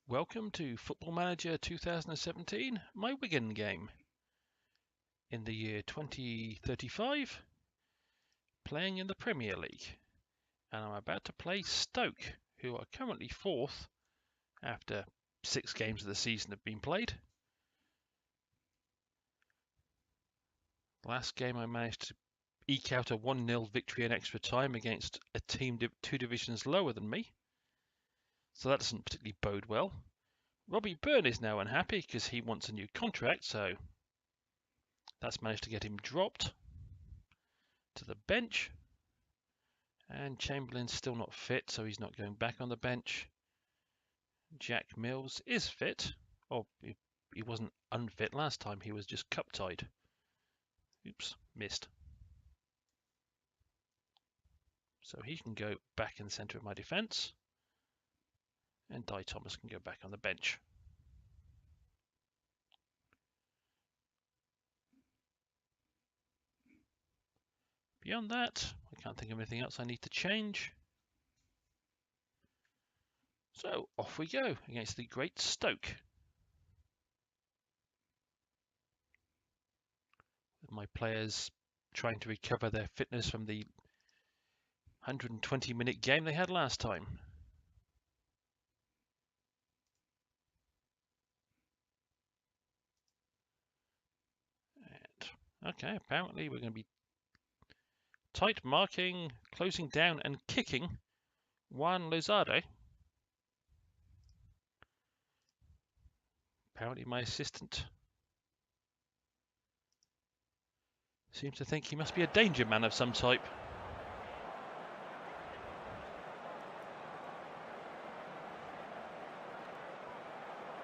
Welcome to Football Manager 2017, my Wigan game. In the year 2035, playing in the Premier League. And I'm about to play Stoke, who are currently 4th after 6 games of the season have been played. Last game I managed to eke out a 1-0 victory in extra time against a team 2 divisions lower than me. So that doesn't particularly bode well. Robbie Byrne is now unhappy because he wants a new contract, so that's managed to get him dropped to the bench. And Chamberlain's still not fit, so he's not going back on the bench. Jack Mills is fit. Oh, he wasn't unfit last time, he was just cup-tied. Oops, missed. So he can go back in the centre of my defence. And Di Thomas can go back on the bench. Beyond that, I can't think of anything else I need to change. So off we go against the great Stoke. With my players trying to recover their fitness from the 120-minute game they had last time. Okay, apparently we're going to be tight marking, closing down and kicking Juan Lozada. Apparently my assistant seems to think he must be a danger man of some type.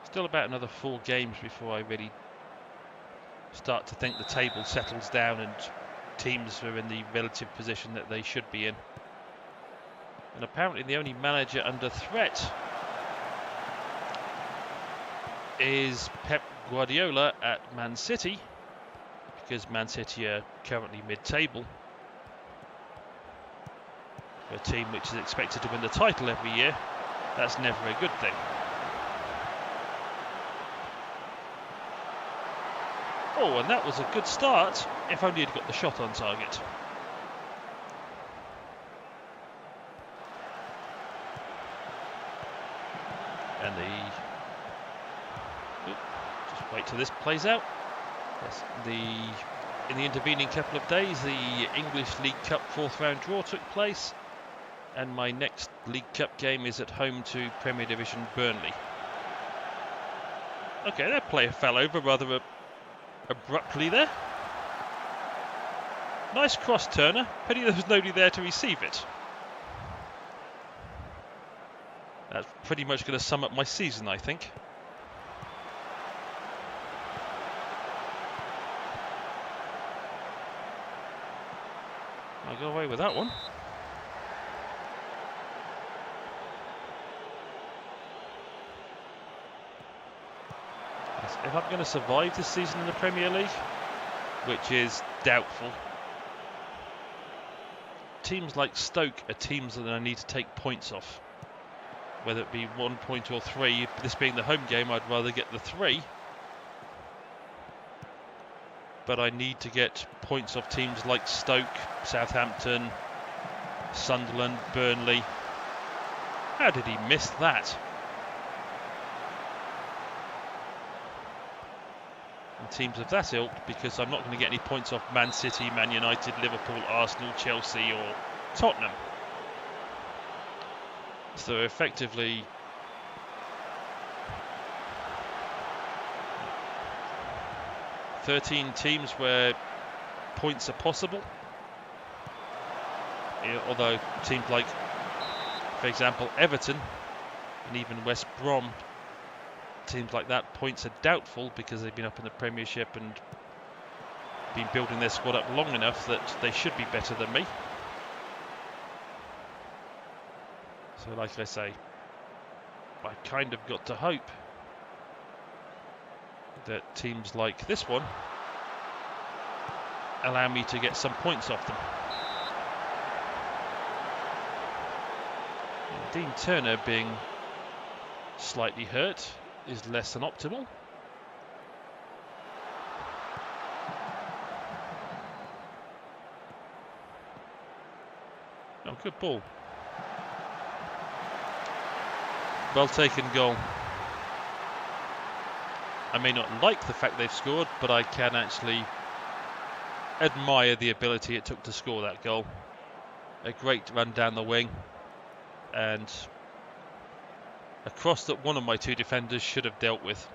Still about another 4 games before I really start to think the table settles down and teams are in the relative position that they should be in. And apparently the only manager under threat is Pep Guardiola at Man City, because Man City are currently mid-table. For a team which is expected to win the title every year, that's never a good thing. Oh, and that was a good start, if only he'd got the shot on target. And just wait till this plays out. Yes, in the intervening couple of days, the English League Cup 4th round draw took place, and my next League Cup game is at home to Premier Division Burnley. Okay, that player fell over rather abruptly there. Nice cross turner. Pity there was nobody there to receive it. That's pretty much going to sum up my season, I think. I'll go away with that one. If I'm going to survive this season in the Premier League, which is doubtful, teams like Stoke are teams that I need to take points off. Whether it be 1 point or 3, this being the home game, I'd rather get the 3. But I need to get points off teams like Stoke, Southampton, Sunderland, Burnley. How did he miss that? And teams of that ilk, because I'm not going to get any points off Man City, Man United, Liverpool, Arsenal, Chelsea or Tottenham. So effectively, (13 teams where points are possible. Although teams like, for example, Everton and even West Brom, teams like that, points are doubtful because they've been up in the Premiership and been building their squad up long enough that they should be better than me. So like I say, I kind of got to hope that teams like this one allow me to get some points off them. And Dean Turner being slightly hurt is less than optimal. Oh, good ball. Well taken goal. I may not like the fact they've scored, but I can actually admire the ability it took to score that goal. A great run down the wing and a cross that one of my two defenders should have dealt with.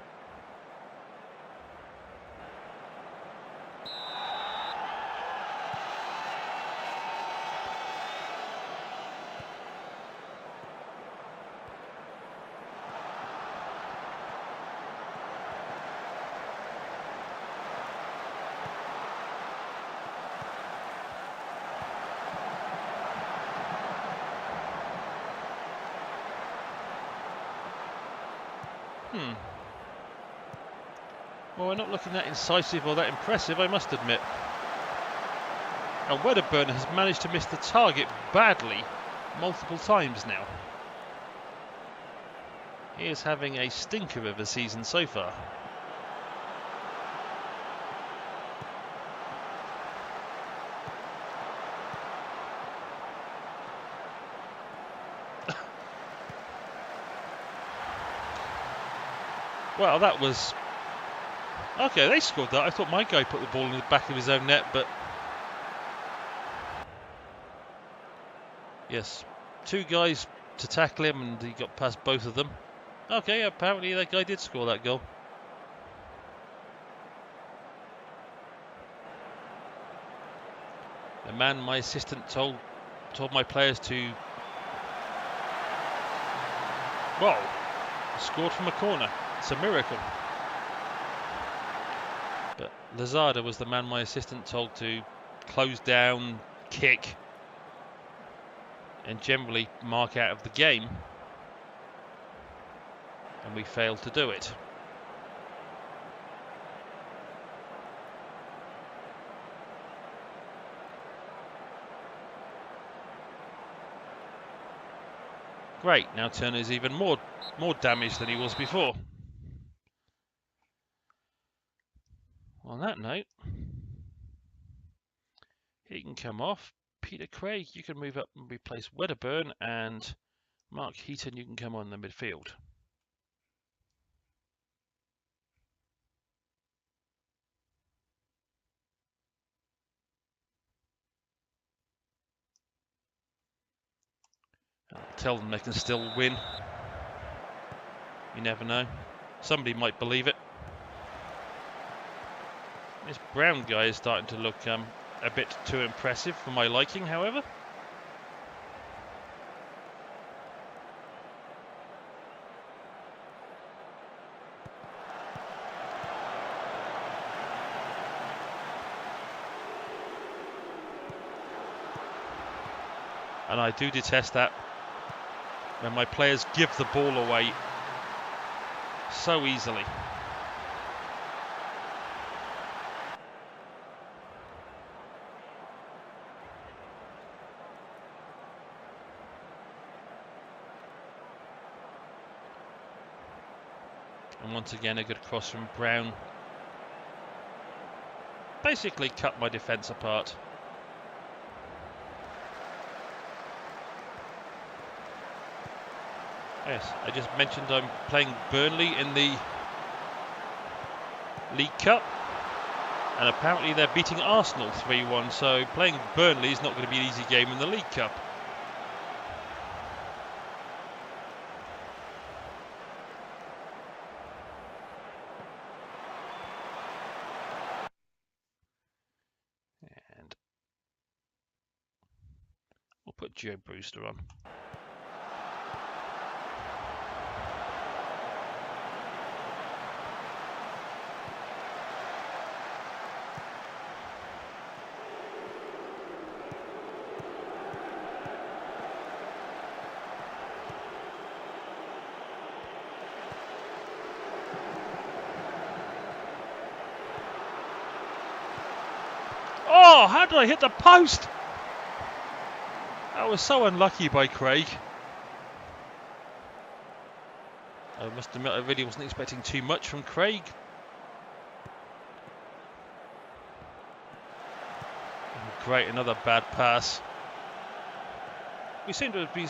Well, we're not looking that incisive or that impressive, I must admit. And Wedderburn has managed to miss the target badly multiple times now. He is having a stinker of a season so far. Well, that was... Okay, they scored that. I thought my guy put the ball in the back of his own net, but... Yes, two guys to tackle him and he got past both of them. Okay, apparently that guy did score that goal. The man my assistant told my players to... Well, scored from a corner. It's a miracle. But Lazada was the man my assistant told to close down, kick, and generally mark out of the game. And we failed to do it. Great, now Turner's even more damaged than he was before. On that note, he can come off. Peter Craig, you can move up and replace Wedderburn, and Mark Heaton, you can come on the midfield. I'll tell them they can still win. You never know. Somebody might believe it. This Brown guy is starting to look a bit too impressive for my liking, however. And I do detest that when my players give the ball away so easily. And once again, a good cross from Brown. Basically cut my defence apart. Yes, I just mentioned I'm playing Burnley in the League Cup. And apparently they're beating Arsenal 3-1. So playing Burnley is not going to be an easy game in the League Cup. Put Joe Brewster on. Oh, how did I hit the post? That was so unlucky by Craig. I must admit, I really wasn't expecting too much from Craig. Oh, great, another bad pass. We seem to be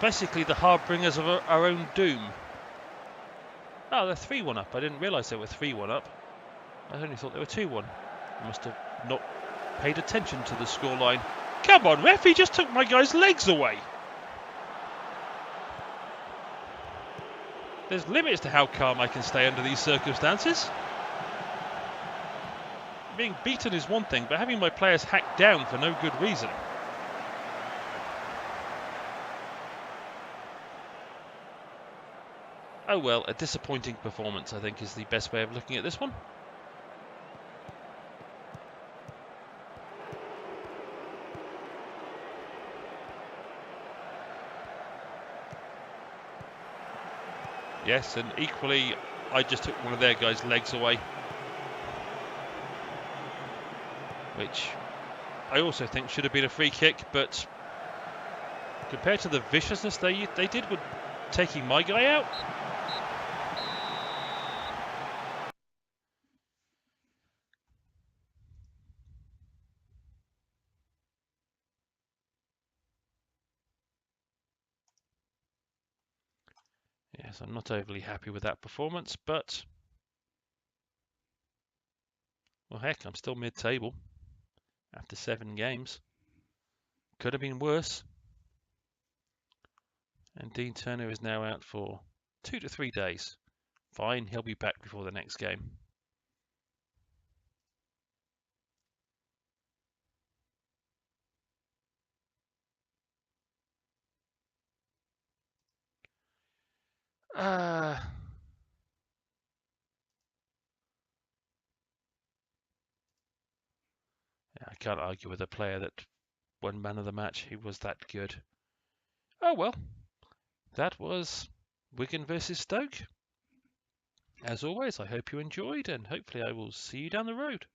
basically the harbingers of our own doom. Oh, they're 3-1 up. I didn't realise they were 3-1 up. I only thought they were 2-1. I must have not paid attention to the scoreline. Come on, ref, he just took my guy's legs away. There's limits to how calm I can stay under these circumstances. Being beaten is one thing, but having my players hacked down for no good reason. Oh well, a disappointing performance, I think, is the best way of looking at this one. Yes, and equally, I just took one of their guys' legs away. Which I also think should have been a free kick, but compared to the viciousness they did with taking my guy out. Yes, I'm not overly happy with that performance, but well, heck, I'm still mid-table after 7 games. Could have been worse. And Dean Turner is now out for 2 to 3 days. Fine, he'll be back before the next game. I can't argue with a player that won man of the match. He was that good. Oh well, that was Wigan versus Stoke. As always, I hope you enjoyed, and hopefully I will see you down the road.